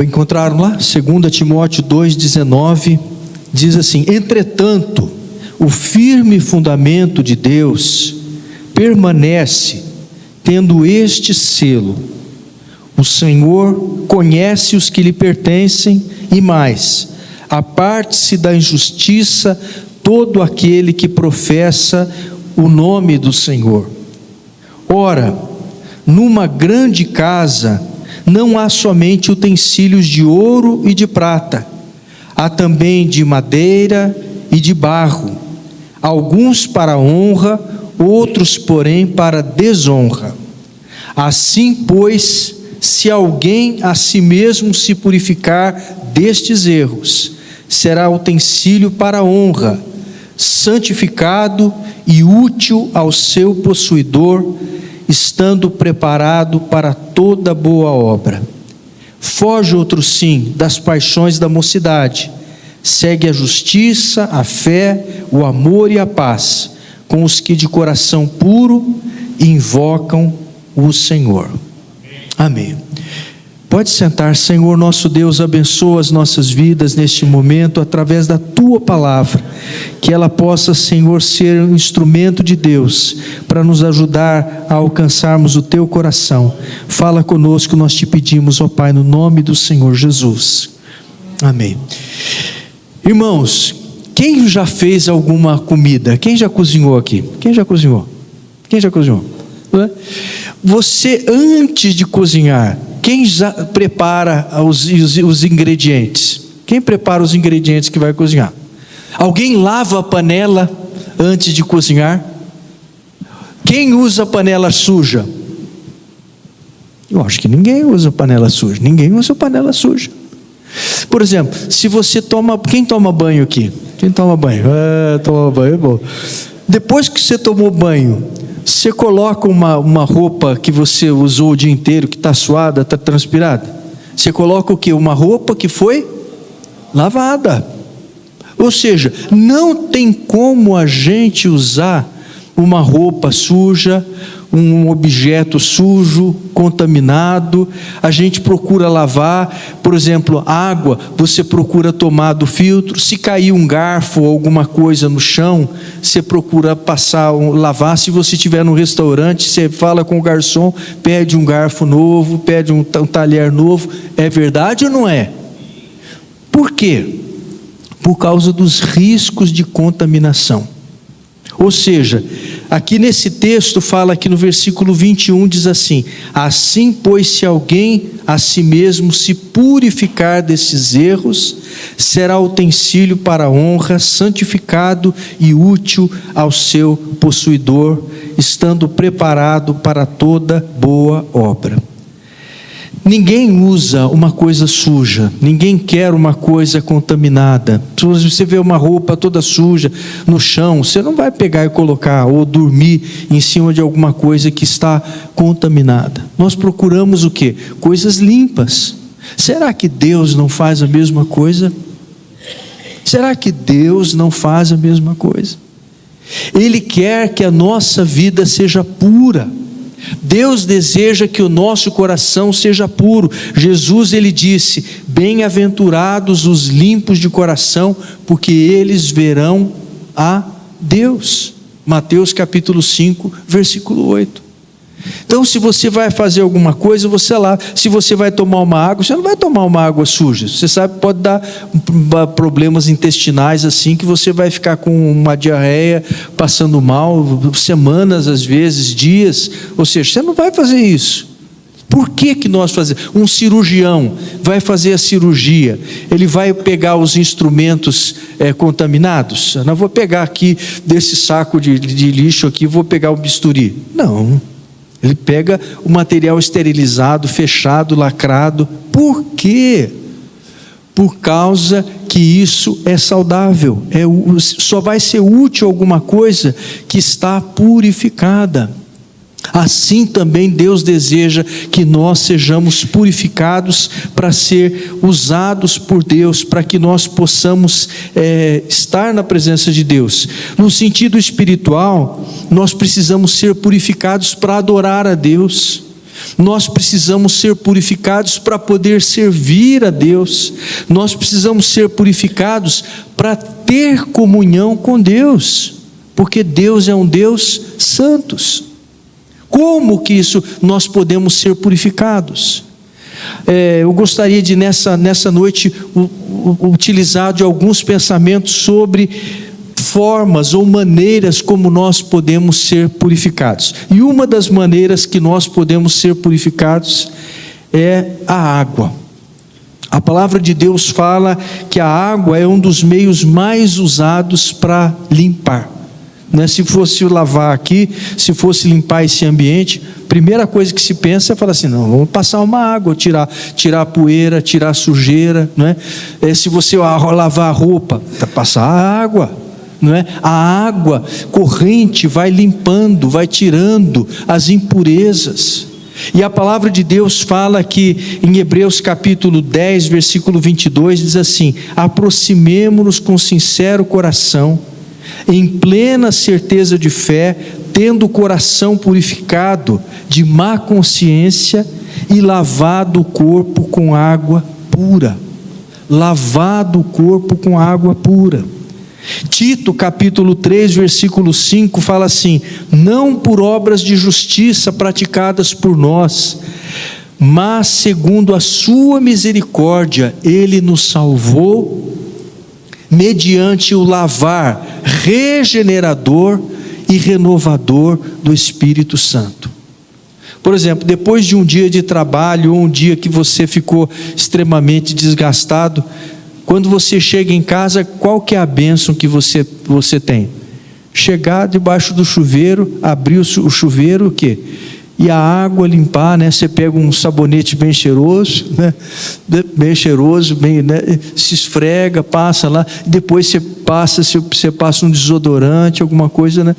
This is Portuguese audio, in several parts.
Encontraram lá? 2 Timóteo 2,19, diz assim: entretanto, o firme fundamento de Deus permanece, tendo este selo: o Senhor conhece os que lhe pertencem, e mais, aparte-se da injustiça todo aquele que professa o nome do Senhor. Ora, numa grande casa não há somente utensílios de ouro e de prata, há também de madeira e de barro, alguns para honra, outros, porém, para desonra. Assim, pois, se alguém a si mesmo se purificar destes erros, será utensílio para honra, santificado e útil ao seu possuidor, estando preparado para toda boa obra. Foge, outro sim, das paixões da mocidade, segue a justiça, a fé, o amor e a paz, com os que de coração puro invocam o Senhor. Amém. Pode sentar. Senhor nosso Deus, abençoa as nossas vidas neste momento, através da Tua palavra, que ela possa, Senhor, ser um instrumento de Deus, para nos ajudar a alcançarmos o Teu coração. Fala conosco, nós te pedimos, ó Pai, no nome do Senhor Jesus. Amém. Irmãos, quem já fez alguma comida? Quem já cozinhou aqui? Quem já cozinhou? Quem já cozinhou? Você, antes de cozinhar, quem já prepara os ingredientes? Quem prepara os ingredientes que vai cozinhar? Alguém lava a panela antes de cozinhar? Quem usa panela suja? Eu acho que ninguém usa panela suja. Ninguém usa panela suja. Por exemplo, se você toma... Quem toma banho aqui? Quem toma banho? Toma banho é bom. Depois que você tomou banho, você coloca uma roupa que você usou o dia inteiro, que está suada, está transpirada. Você coloca o quê? Uma roupa que foi lavada. Ou seja, não tem como a gente usar uma roupa suja, um objeto sujo, contaminado. A gente procura lavar. Por exemplo, água, você procura tomar do filtro. Se cair um garfo ou alguma coisa no chão, você procura lavar. Se você estiver no restaurante, você fala com o garçom, pede um garfo novo, pede um talher novo. É verdade ou não é? Por quê? Por causa dos riscos de contaminação. Ou seja, aqui nesse texto fala que no versículo 21 diz assim: assim, pois, se alguém a si mesmo se purificar desses erros, será utensílio para honra, santificado e útil ao seu possuidor, estando preparado para toda boa obra. Ninguém usa uma coisa suja, ninguém quer uma coisa contaminada. Se você vê uma roupa toda suja no chão, você não vai pegar e colocar ou dormir em cima de alguma coisa que está contaminada. Nós procuramos o quê? Coisas limpas. Será que Deus não faz a mesma coisa? Será que Deus não faz a mesma coisa? Ele quer que a nossa vida seja pura. Deus deseja que o nosso coração seja puro. Jesus, ele disse: bem-aventurados os limpos de coração, porque eles verão a Deus. Mateus capítulo 5, versículo 8. Então, se você vai fazer alguma coisa, você lava. Se você vai tomar uma água, você não vai tomar uma água suja. Você sabe que pode dar problemas intestinais assim, que você vai ficar com uma diarreia, passando mal, semanas às vezes, dias. Ou seja, você não vai fazer isso. Por que nós fazemos? Um cirurgião vai fazer a cirurgia, ele vai pegar os instrumentos contaminados? Eu não vou pegar aqui desse saco de lixo aqui, vou pegar o bisturi. Não. Ele pega o material esterilizado, fechado, lacrado. Por quê? Por causa que isso é saudável. Só vai ser útil alguma coisa que está purificada. Assim também Deus deseja que nós sejamos purificados para ser usados por Deus, para que nós possamos estar na presença de Deus. No sentido espiritual, nós precisamos ser purificados para adorar a Deus. Nós precisamos ser purificados para poder servir a Deus. Nós precisamos ser purificados para ter comunhão com Deus, porque Deus é um Deus santo. Como que isso nós podemos ser purificados? Eu gostaria de nessa noite utilizar de alguns pensamentos sobre formas ou maneiras como nós podemos ser purificados. E uma das maneiras que nós podemos ser purificados é a água. A palavra de Deus fala que a água é um dos meios mais usados para limpar. Se fosse lavar aqui, se fosse limpar esse ambiente, a primeira coisa que se pensa é falar assim: não, vamos passar uma água, tirar a poeira, tirar a sujeira, não é? Se você lavar a roupa, passar a água, não é? A água corrente vai limpando, vai tirando as impurezas. E a palavra de Deus fala que em Hebreus capítulo 10, versículo 22, diz assim: aproximemo-nos com sincero coração, em plena certeza de fé, tendo o coração purificado de má consciência e lavado o corpo com água pura. Lavado o corpo com água pura. Tito capítulo 3, versículo 5 fala assim: não por obras de justiça praticadas por nós, mas segundo a sua misericórdia, Ele nos salvou, mediante o lavar regenerador e renovador do Espírito Santo. Por exemplo, depois de um dia de trabalho, ou um dia que você ficou extremamente desgastado, quando você chega em casa, qual que é a bênção que você tem? Chegar debaixo do chuveiro, abrir o chuveiro, o quê? E a água limpar, né? Você pega um sabonete bem cheiroso, né? Bem cheiroso, né? Se esfrega, passa lá, depois você passa um desodorante, alguma coisa, né?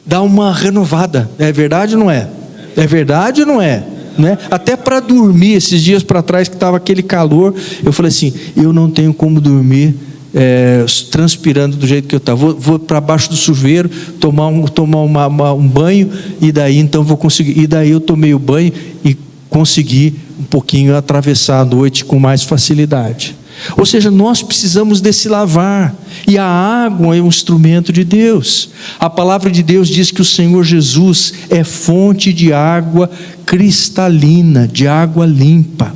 Dá uma renovada. É verdade ou não é? É verdade ou não é? Né? Até para dormir, esses dias para trás que estava aquele calor, eu falei assim: eu não tenho como dormir transpirando do jeito que eu estava. Vou para baixo do chuveiro tomar um banho, e daí então vou conseguir. E daí eu tomei o banho e consegui um pouquinho atravessar a noite com mais facilidade. Ou seja, nós precisamos desse lavar, e a água é um instrumento de Deus. A palavra de Deus diz que o Senhor Jesus é fonte de água cristalina, de água limpa,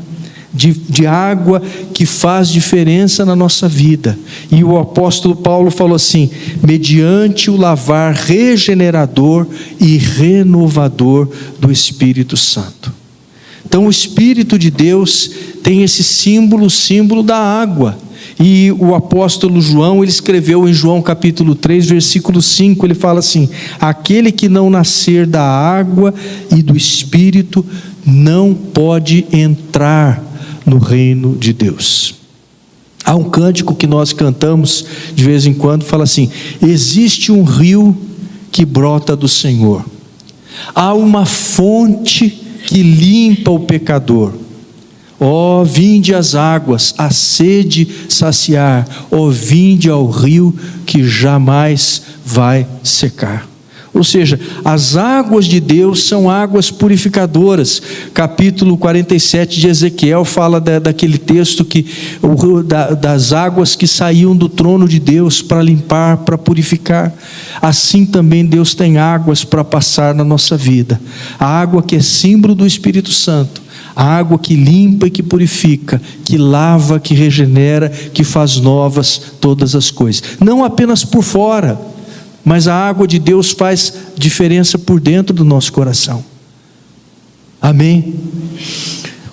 de água que faz diferença na nossa vida. E o apóstolo Paulo falou assim: mediante o lavar regenerador e renovador do Espírito Santo. Então o Espírito de Deus tem esse símbolo da água. E o apóstolo João, ele escreveu em João capítulo 3, versículo 5, ele fala assim: aquele que não nascer da água e do Espírito não pode entrar no reino de Deus. Há um cântico que nós cantamos de vez em quando, fala assim: existe um rio que brota do Senhor, há uma fonte que limpa o pecador. Ó, vinde às águas, a sede saciar. Ó, vinde ao rio que jamais vai secar. Ou seja, as águas de Deus são águas purificadoras. Capítulo 47 de Ezequiel fala daquele texto que das águas que saíam do trono de Deus para limpar, para purificar. Assim também Deus tem águas para passar na nossa vida. A água que é símbolo do Espírito Santo. A água que limpa e que purifica, que lava, que regenera, que faz novas todas as coisas. Não apenas por fora, mas a água de Deus faz diferença por dentro do nosso coração. Amém?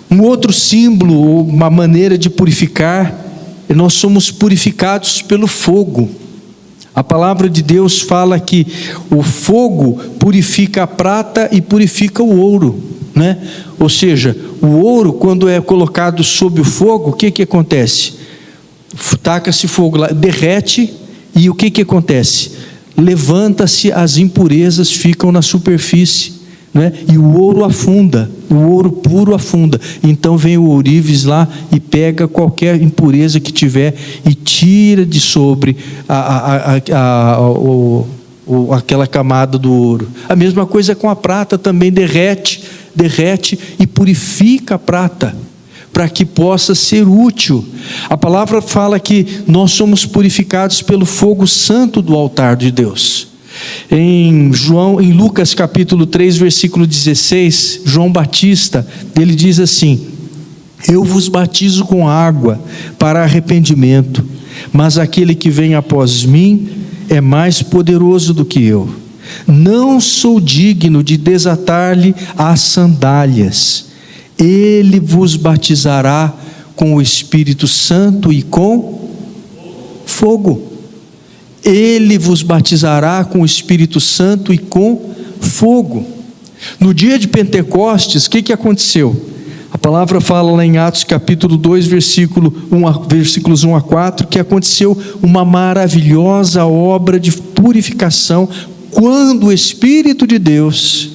Um outro símbolo, ou uma maneira de purificar, nós somos purificados pelo fogo. A palavra de Deus fala que o fogo purifica a prata e purifica o ouro, né? Ou seja, o ouro, quando é colocado sob o fogo, o que acontece? Taca-se fogo lá, derrete, e o que acontece? Levanta-se, as impurezas ficam na superfície, né? E o ouro afunda, o ouro puro afunda. Então vem o ourives lá e pega qualquer impureza que tiver e tira de sobre aquela camada do ouro. A mesma coisa com a prata, também derrete, derrete e purifica a prata, para que possa ser útil. A palavra fala que nós somos purificados pelo fogo santo do altar de Deus. Em Lucas capítulo 3, versículo 16, João Batista, ele diz assim: eu vos batizo com água para arrependimento, mas aquele que vem após mim é mais poderoso do que eu. Não sou digno de desatar-lhe as sandálias. Ele vos batizará com o Espírito Santo e com fogo. Ele vos batizará com o Espírito Santo e com fogo. No dia de Pentecostes, o que aconteceu? A palavra fala lá em Atos capítulo 2, versículos 1 a 4, que aconteceu uma maravilhosa obra de purificação, quando o Espírito de Deus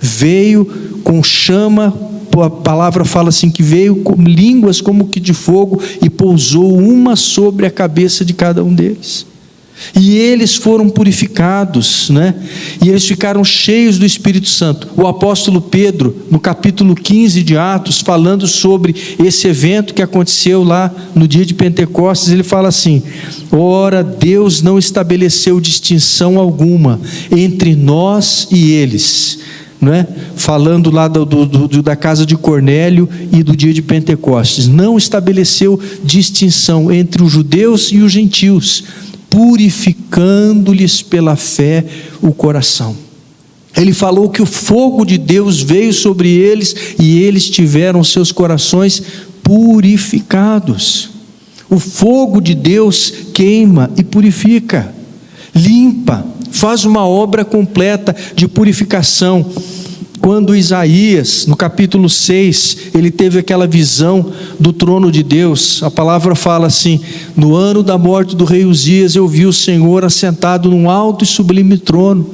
veio com chama. A palavra fala assim, que veio com línguas como que de fogo e pousou uma sobre a cabeça de cada um deles. E eles foram purificados, né? E eles ficaram cheios do Espírito Santo. O apóstolo Pedro, no capítulo 15 de Atos, falando sobre esse evento que aconteceu lá no dia de Pentecostes, ele fala assim: ora, Deus não estabeleceu distinção alguma entre nós e eles, não é? Falando lá da casa de Cornélio e do dia de Pentecostes, não estabeleceu distinção entre os judeus e os gentios, purificando-lhes pela fé o coração. Ele falou que o fogo de Deus veio sobre eles e eles tiveram seus corações purificados. O fogo de Deus queima e purifica, limpa, faz uma obra completa de purificação. Quando Isaías, no capítulo 6, ele teve aquela visão do trono de Deus, a palavra fala assim: no ano da morte do rei Uzias, eu vi o Senhor assentado num alto e sublime trono,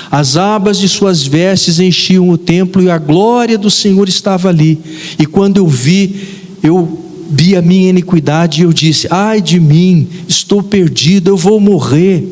as abas de suas vestes enchiam o templo e a glória do Senhor estava ali. E quando eu vi a minha iniquidade e eu disse: ai de mim, estou perdido, eu vou morrer,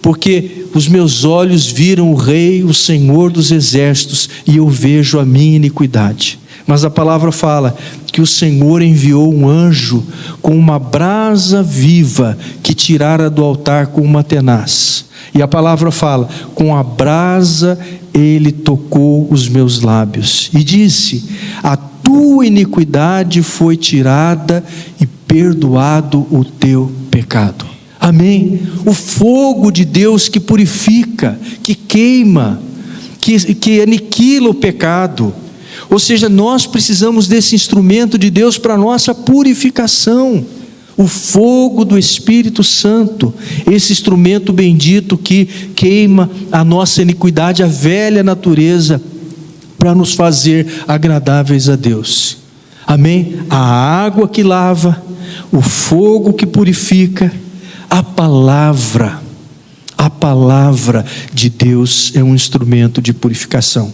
porque os meus olhos viram o Rei, o Senhor dos exércitos, e eu vejo a minha iniquidade. Mas a palavra fala que o Senhor enviou um anjo com uma brasa viva que tirara do altar com uma tenaz. E a palavra fala: com a brasa ele tocou os meus lábios e disse: a tua iniquidade foi tirada e perdoado o teu pecado. Amém? O fogo de Deus que purifica, que queima, que aniquila o pecado. Ou seja, nós precisamos desse instrumento de Deus para a nossa purificação. O fogo do Espírito Santo, esse instrumento bendito que queima a nossa iniquidade, a velha natureza, para nos fazer agradáveis a Deus. Amém? A água que lava, o fogo que purifica, a palavra de Deus é um instrumento de purificação.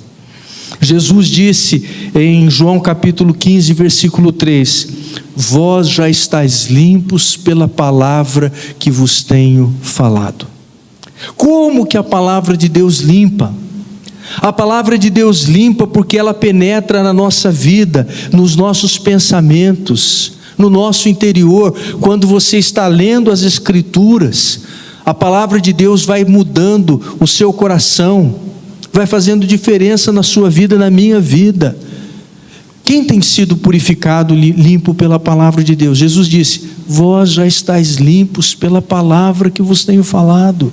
Jesus disse em João capítulo 15, versículo 3: vós já estáis limpos pela palavra que vos tenho falado. Como que a palavra de Deus limpa? A palavra de Deus limpa porque ela penetra na nossa vida, nos nossos pensamentos, no nosso interior. Quando você está lendo as Escrituras, a palavra de Deus vai mudando o seu coração, vai fazendo diferença na sua vida, na minha vida. Quem tem sido purificado, limpo pela palavra de Deus? Jesus disse: vós já estáis limpos pela palavra que vos tenho falado.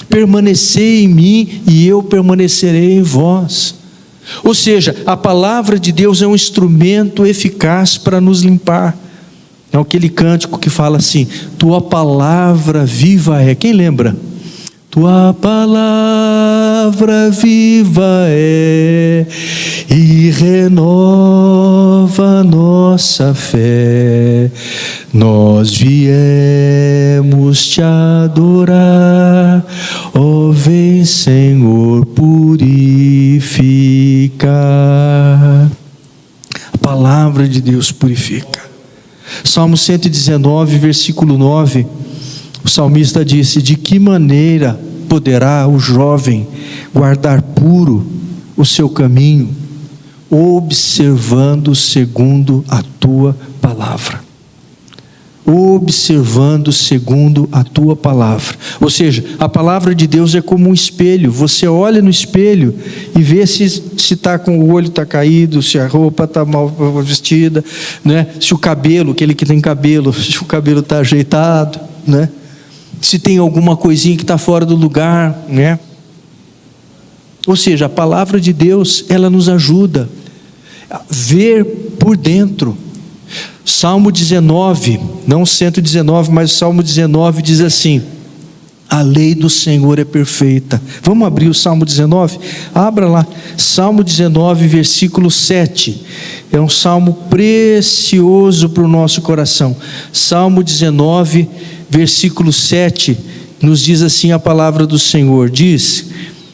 Permanecei em mim e eu permanecerei em vós. Ou seja, a palavra de Deus é um instrumento eficaz para nos limpar. É aquele cântico que fala assim: tua palavra viva é. Quem lembra? Tua palavra viva é e renova nossa fé. Nós viemos te adorar, ó vem Senhor purificar. A palavra de Deus purifica. Salmo 119, versículo 9, o salmista disse: de que maneira poderá o jovem guardar puro o seu caminho? observando segundo a tua palavra. Observando segundo a tua palavra. Ou seja, a palavra de Deus é como um espelho. Você olha no espelho e vê se está com o olho está caído, se a roupa está mal vestida, né? Se o cabelo, aquele que tem cabelo, se o cabelo está ajeitado, né? Se tem alguma coisinha que está fora do lugar, né? Ou seja, a palavra de Deus, ela nos ajuda a ver por dentro. Salmo 19, não 119, mas o Salmo 19 diz assim: a lei do Senhor é perfeita. Vamos abrir o Salmo 19? Abra lá, Salmo 19, versículo 7. É um salmo precioso para o nosso coração. Salmo 19, versículo 7, nos diz assim a palavra do Senhor, diz: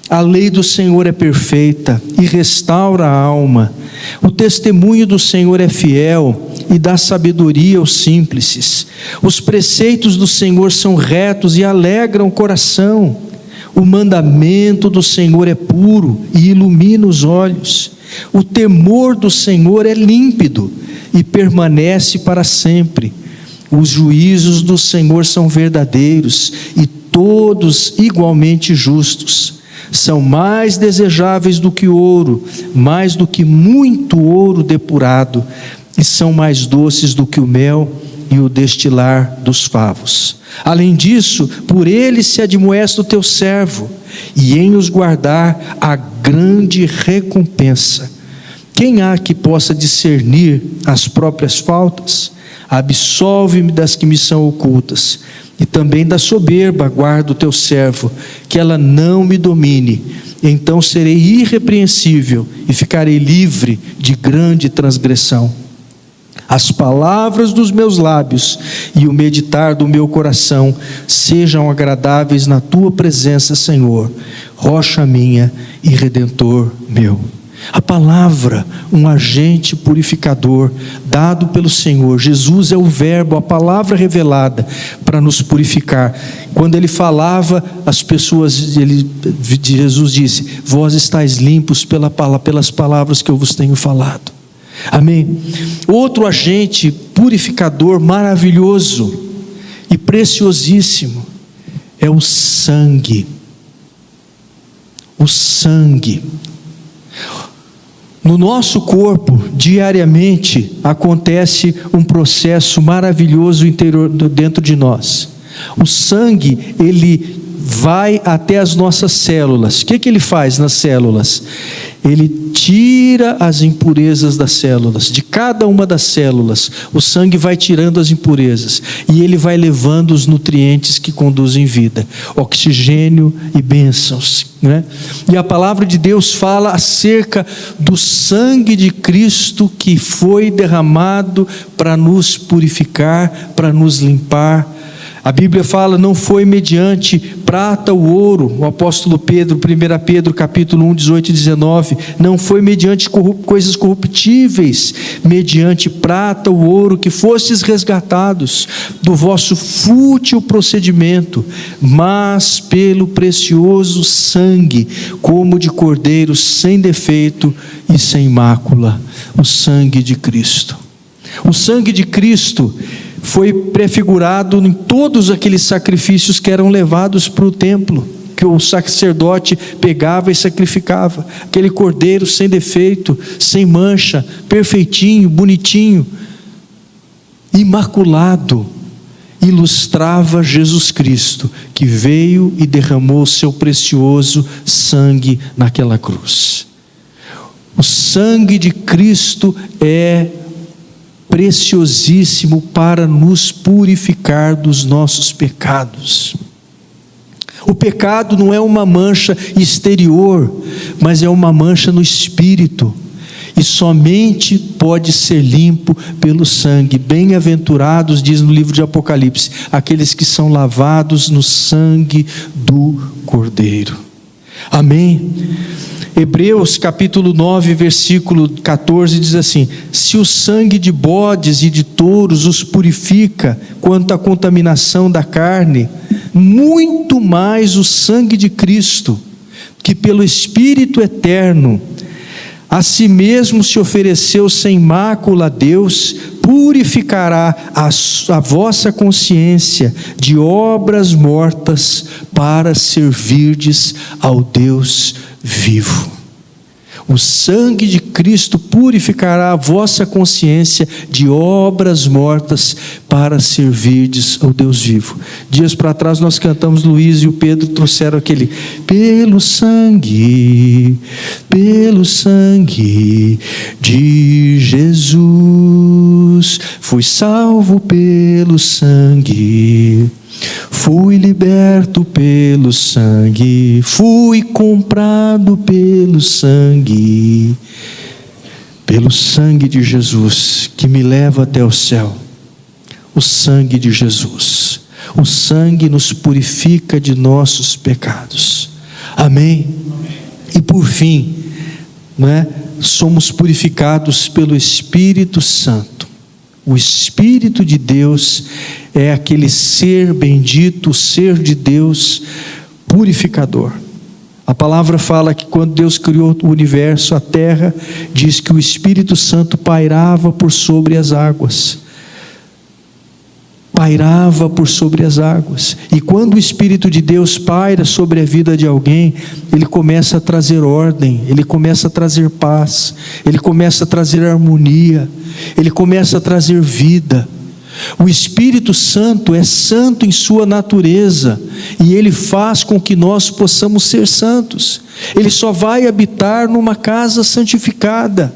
a lei do Senhor é perfeita e restaura a alma. O testemunho do Senhor é fiel e dá sabedoria aos simples. Os preceitos do Senhor são retos e alegram o coração. O mandamento do Senhor é puro e ilumina os olhos. O temor do Senhor é límpido e permanece para sempre. Os juízos do Senhor são verdadeiros e todos igualmente justos. São mais desejáveis do que ouro, mais do que muito ouro depurado, e são mais doces do que o mel e o destilar dos favos. Além disso, por eles se admoesta o teu servo, e em os guardar há grande recompensa. Quem há que possa discernir as próprias faltas? Absolve-me das que me são ocultas, e também da soberba guarda o teu servo, que ela não me domine. Então serei irrepreensível e ficarei livre de grande transgressão. As palavras dos meus lábios e o meditar do meu coração sejam agradáveis na tua presença, Senhor, rocha minha e redentor meu. A palavra, um agente purificador dado pelo Senhor. Jesus é o verbo, a palavra revelada para nos purificar. Quando ele falava, as pessoas, Jesus disse: vós estáis limpos pelas palavras que eu vos tenho falado. Amém? Outro agente purificador maravilhoso e preciosíssimo é o sangue. O sangue. No nosso corpo, diariamente, acontece um processo maravilhoso dentro de nós. O sangue, ele vai até as nossas células. O que ele faz nas células? Ele tira as impurezas das células, de cada uma das células. O sangue vai tirando as impurezas e ele vai levando os nutrientes que conduzem vida, oxigênio e bênçãos, né? E a palavra de Deus fala acerca do sangue de Cristo que foi derramado para nos purificar, para nos limpar. A Bíblia fala, não foi mediante prata ou ouro, o apóstolo Pedro, 1 Pedro capítulo 1, 18 e 19, não foi mediante coisas corruptíveis, mediante prata ou ouro, que fostes resgatados do vosso fútil procedimento, mas pelo precioso sangue, como de cordeiro sem defeito e sem mácula, o sangue de Cristo. O sangue de Cristo foi prefigurado em todos aqueles sacrifícios que eram levados para o templo, que o sacerdote pegava e sacrificava. Aquele cordeiro sem defeito, sem mancha, perfeitinho, bonitinho, imaculado, ilustrava Jesus Cristo, que veio e derramou o seu precioso sangue naquela cruz. O sangue de Cristo é preciosíssimo para nos purificar dos nossos pecados. O pecado não é uma mancha exterior, mas é uma mancha no espírito, e somente pode ser limpo pelo sangue. Bem-aventurados, diz no livro de Apocalipse, aqueles que são lavados no sangue do Cordeiro. Amém? Hebreus capítulo 9, versículo 14 diz assim: se o sangue de bodes e de touros os purifica quanto à contaminação da carne, muito mais o sangue de Cristo, que pelo Espírito eterno a si mesmo se ofereceu sem mácula a Deus, purificará a vossa consciência de obras mortas para servirdes ao Deus vivo. O sangue de Cristo purificará a vossa consciência de obras mortas para servirdes ao Deus vivo. Dias para trás nós cantamos, Luiz e o Pedro trouxeram aquele: pelo sangue de Jesus, fui salvo pelo sangue. Fui liberto pelo sangue, fui comprado pelo sangue de Jesus, que me leva até o céu. O sangue de Jesus, o sangue nos purifica de nossos pecados. Amém? E por fim, somos purificados pelo Espírito Santo. O Espírito de Deus é aquele ser bendito, o ser de Deus purificador. A palavra fala que quando Deus criou o universo, a terra, diz que o Espírito Santo pairava por sobre as águas. Pairava por sobre as águas. E quando o Espírito de Deus paira sobre a vida de alguém, ele começa a trazer ordem, ele começa a trazer paz, ele começa a trazer harmonia, ele começa a trazer vida. O Espírito Santo é santo em sua natureza, e ele faz com que nós possamos ser santos. Ele só vai habitar numa casa santificada.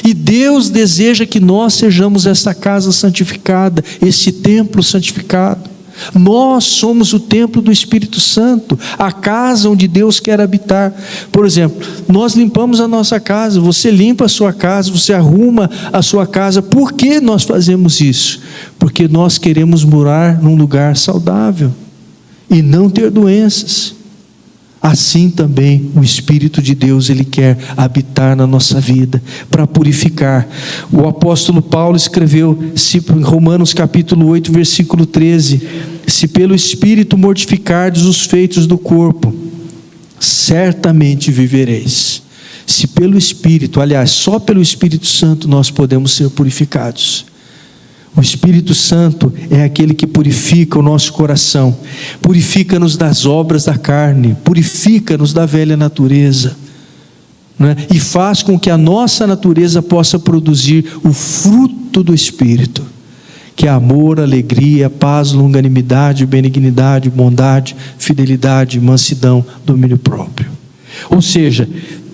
E Deus deseja que nós sejamos essa casa santificada, esse templo santificado. Nós somos o templo do Espírito Santo, a casa onde Deus quer habitar. Por exemplo, nós limpamos a nossa casa, você limpa a sua casa, você arruma a sua casa. Por que nós fazemos isso? Porque nós queremos morar num lugar saudável e não ter doenças. Assim também o Espírito de Deus, ele quer habitar na nossa vida, para purificar. O apóstolo Paulo escreveu em Romanos capítulo 8, versículo 13: se pelo Espírito mortificardes os feitos do corpo, certamente vivereis. Se pelo Espírito, aliás, só pelo Espírito Santo nós podemos ser purificados. O Espírito Santo é aquele que purifica o nosso coração, purifica-nos das obras da carne, purifica-nos da velha natureza, e faz com que a nossa natureza possa produzir o fruto do Espírito, que é amor, alegria, paz, longanimidade, benignidade, bondade, fidelidade, mansidão, domínio próprio. Ou seja,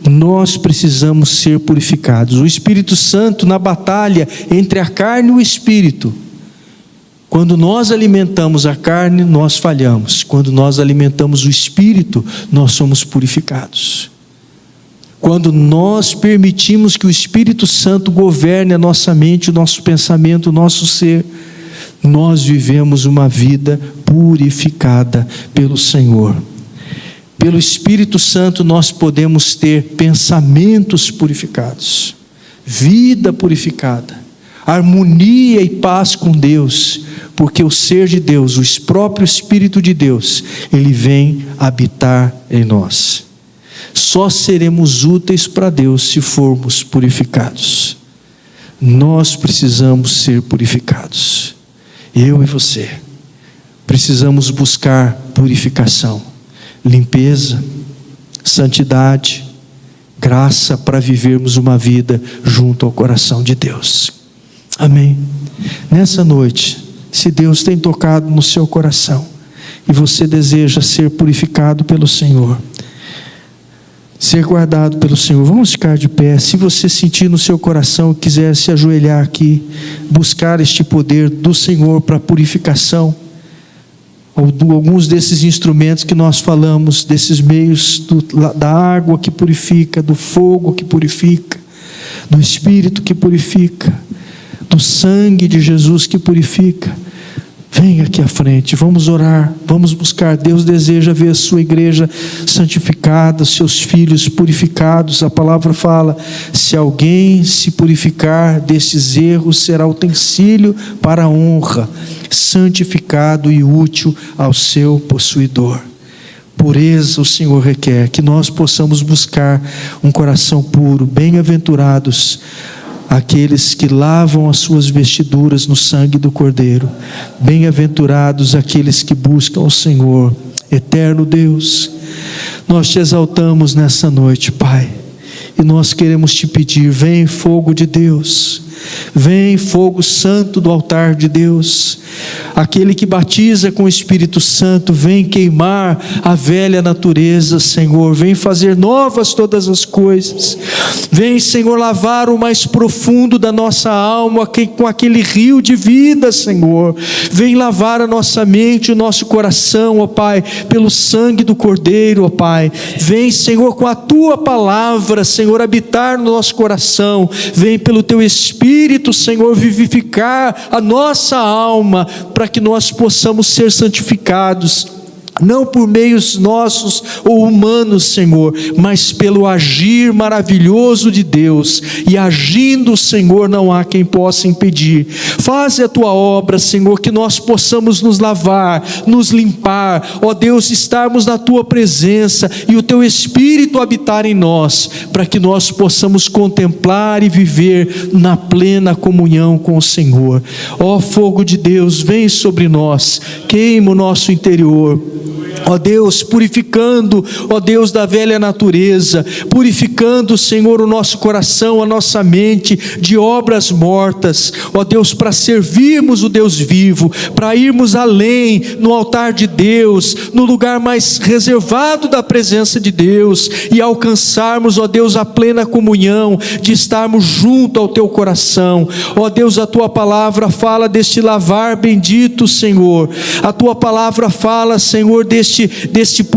nós precisamos ser purificados. O Espírito Santo, na batalha entre a carne e o Espírito, quando nós alimentamos a carne, nós falhamos. Quando nós alimentamos o Espírito, nós somos purificados. Quando nós permitimos que o Espírito Santo governe a nossa mente, o nosso pensamento, o nosso ser, nós vivemos uma vida purificada pelo Senhor. Pelo Espírito Santo nós podemos ter pensamentos purificados, vida purificada, harmonia e paz com Deus, porque o ser de Deus, o próprio Espírito de Deus, ele vem habitar em nós. Só seremos úteis para Deus se formos purificados. Nós precisamos ser purificados. Eu e você precisamos buscar purificação, limpeza, santidade, graça para vivermos uma vida junto ao coração de Deus. Amém? Nessa noite, se Deus tem tocado no seu coração e você deseja ser purificado pelo Senhor, ser guardado pelo Senhor, vamos ficar de pé. Se você sentir no seu coração, quiser se ajoelhar aqui, buscar este poder do Senhor para purificação, alguns desses instrumentos que nós falamos, desses meios da água que purifica, do fogo que purifica, do Espírito que purifica, do sangue de Jesus que purifica, vem aqui à frente, vamos orar, vamos buscar. Deus deseja ver a sua igreja santificada, seus filhos purificados. A palavra fala: se alguém se purificar desses erros, será utensílio para a honra, santificado e útil ao seu possuidor. Pureza o Senhor requer, que nós possamos buscar um coração puro. Bem-aventurados aqueles que lavam as suas vestiduras no sangue do Cordeiro. Bem-aventurados aqueles que buscam o Senhor. Eterno Deus, nós te exaltamos nessa noite, Pai, e nós queremos te pedir: vem fogo de Deus, vem fogo santo do altar de Deus. Aquele que batiza com o Espírito Santo, vem queimar a velha natureza, Senhor. Vem fazer novas todas as coisas. Vem, Senhor, lavar o mais profundo da nossa alma com aquele rio de vida, Senhor. Vem lavar a nossa mente, o nosso coração, ó Pai, pelo sangue do Cordeiro, ó Pai. Vem, Senhor, com a Tua palavra, Senhor, habitar no nosso coração. Vem pelo Teu Espírito, Senhor, vivificar a nossa alma, para que nós possamos ser santificados, não por meios nossos ou humanos, Senhor, mas pelo agir maravilhoso de Deus. E agindo, Senhor, não há quem possa impedir. Faze a tua obra, Senhor, que nós possamos nos lavar, nos limpar, ó Deus, estarmos na tua presença e o teu Espírito habitar em nós, para que nós possamos contemplar e viver na plena comunhão com o Senhor. Ó fogo de Deus, vem sobre nós, queima o nosso interior, ó Deus, purificando, ó Deus, da velha natureza, purificando, Senhor, o nosso coração, a nossa mente de obras mortas, ó Deus, para servirmos o Deus vivo, para irmos além no altar de Deus, no lugar mais reservado da presença de Deus, e alcançarmos, ó Deus, a plena comunhão de estarmos junto ao teu coração. Ó Deus, a tua palavra fala deste lavar bendito, Senhor. A tua palavra fala, Senhor,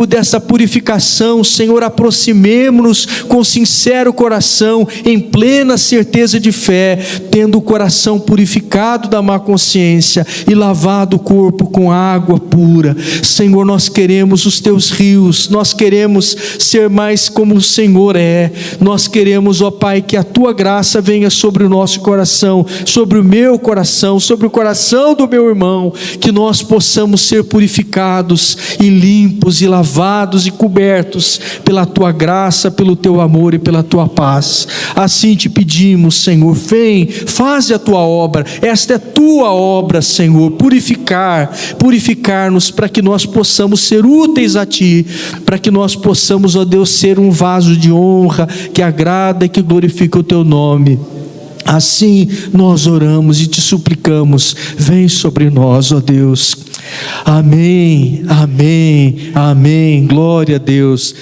dessa purificação. Senhor, aproximemo-nos com sincero coração, em plena certeza de fé, tendo o coração purificado da má consciência e lavado o corpo com água pura. Senhor, nós queremos os teus rios, nós queremos ser mais como o Senhor é. Nós queremos, ó Pai, que a tua graça venha sobre o nosso coração, sobre o meu coração, sobre o coração do meu irmão, que nós possamos ser purificados e limpos e lavados e cobertos pela tua graça, pelo teu amor e pela tua paz. Assim te pedimos, Senhor, vem, faze a tua obra. Esta é tua obra, Senhor, purificar-nos, para que nós possamos ser úteis a ti, para que nós possamos, ó Deus, ser um vaso de honra que agrada e que glorifica o teu nome. Assim nós oramos e te suplicamos, vem sobre nós, ó Deus. Amém, amém, amém. Glória a Deus.